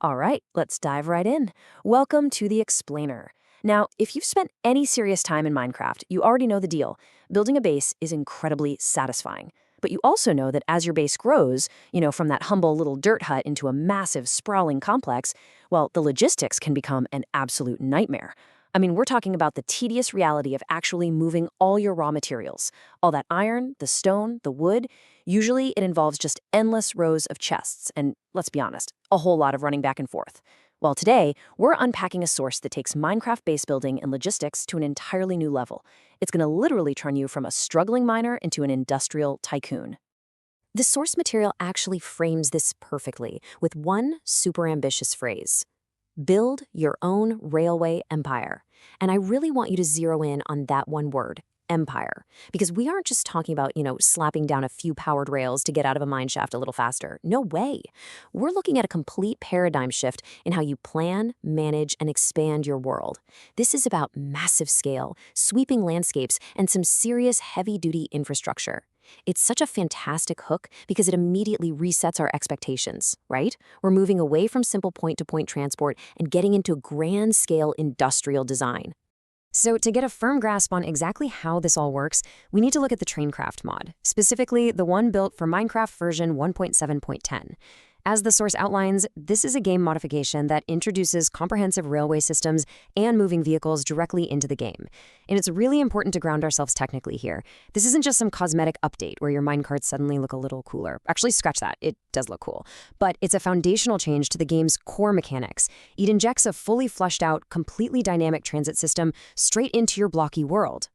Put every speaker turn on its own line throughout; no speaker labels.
All right, let's dive right in. Welcome to the Explainer. Now, if you've spent any serious time in Minecraft, you already know the deal. Building a base is incredibly satisfying. But you also know that as your base grows, from that humble little dirt hut into a massive, sprawling complex, well, the logistics can become an absolute nightmare. I mean, we're talking about the tedious reality of actually moving all your raw materials. All that iron, the stone, the wood. Usually it involves just endless rows of chests, and let's be honest, a whole lot of running back and forth. Well, today, we're unpacking a source that takes Minecraft base building and logistics to an entirely new level. It's going to literally turn you from a struggling miner into an industrial tycoon. The source material actually frames this perfectly with one super ambitious phrase: build your own railway empire. And I really want you to zero in on that one word, empire, because we aren't just talking about, slapping down a few powered rails to get out of a mine shaft a little faster. No way. We're looking at a complete paradigm shift in how you plan, manage, and expand your world. This is about massive scale, sweeping landscapes, and some serious heavy-duty infrastructure. It's such a fantastic hook because it immediately resets our expectations, right? We're moving away from simple point-to-point transport and getting into grand-scale industrial design. So to get a firm grasp on exactly how this all works, we need to look at the Traincraft mod, specifically the one built for Minecraft version 1.7.10. As the source outlines, this is a game modification that introduces comprehensive railway systems and moving vehicles directly into the game. And it's really important to ground ourselves technically here. This isn't just some cosmetic update where your minecarts suddenly look a little cooler. Actually, scratch that. It does look cool. But it's a foundational change to the game's core mechanics. It injects a fully fleshed out, completely dynamic transit system straight into your blocky world.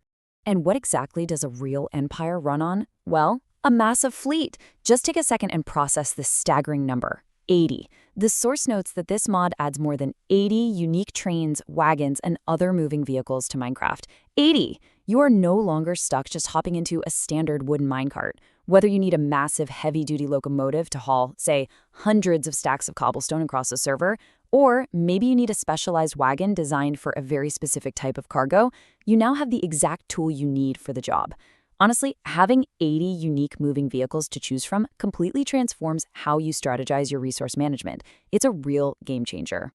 And what exactly does a real empire run on? Well, a massive fleet. Just take a second and process this staggering number, 80. The source notes that this mod adds more than 80 unique trains, wagons, and other moving vehicles to Minecraft. 80! You are no longer stuck just hopping into a standard wooden minecart. Whether you need a massive heavy-duty locomotive to haul, say, hundreds of stacks of cobblestone across a server, or maybe you need a specialized wagon designed for a very specific type of cargo, you now have the exact tool you need for the job. Honestly, having 80 unique moving vehicles to choose from completely transforms how you strategize your resource management. It's a real game changer.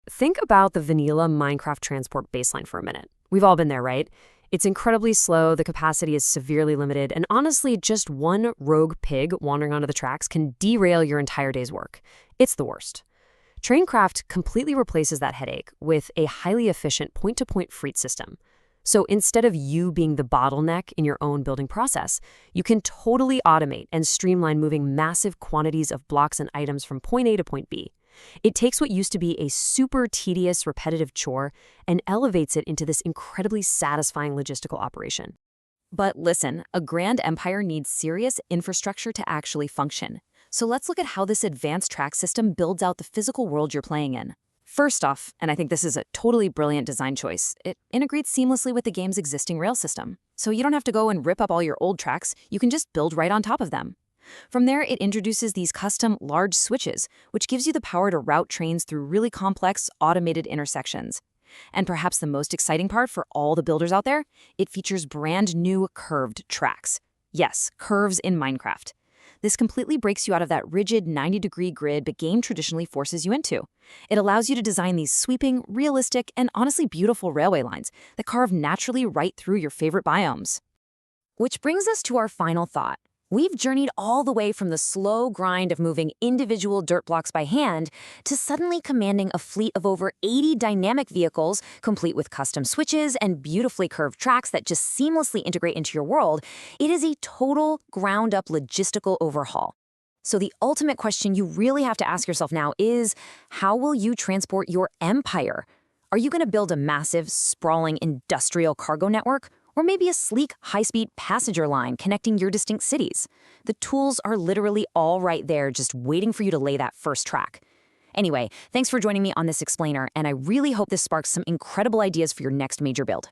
Think about the vanilla Minecraft transport baseline for a minute. We've all been there, right? It's incredibly slow, the capacity is severely limited, and honestly, just one rogue pig wandering onto the tracks can derail your entire day's work. It's the worst. Traincraft completely replaces that headache with a highly efficient point-to-point freight system. So instead of you being the bottleneck in your own building process, you can totally automate and streamline moving massive quantities of blocks and items from point A to point B. It takes what used to be a super tedious, repetitive chore and elevates it into this incredibly satisfying logistical operation. But listen, a grand empire needs serious infrastructure to actually function. So let's look at how this advanced track system builds out the physical world you're playing in. First off, and I think this is a totally brilliant design choice, it integrates seamlessly with the game's existing rail system. So you don't have to go and rip up all your old tracks, you can just build right on top of them. From there, it introduces these custom large switches, which gives you the power to route trains through really complex, automated intersections. And perhaps the most exciting part for all the builders out there, it features brand new curved tracks. Yes, curves in Minecraft. This completely breaks you out of that rigid 90-degree grid the game traditionally forces you into. It allows you to design these sweeping, realistic, and honestly beautiful railway lines that carve naturally right through your favorite biomes. Which brings us to our final thought. We've journeyed all the way from the slow grind of moving individual dirt blocks by hand to suddenly commanding a fleet of over 80 dynamic vehicles, complete with custom switches and beautifully curved tracks that just seamlessly integrate into your world. It is a total ground-up logistical overhaul. So the ultimate question you really have to ask yourself now is, how will you transport your empire? Are you going to build a massive, sprawling industrial cargo network? Or maybe a sleek, high-speed passenger line connecting your distinct cities? The tools are literally all right there, just waiting for you to lay that first track. Anyway, thanks for joining me on this explainer, and I really hope this sparks some incredible ideas for your next major build.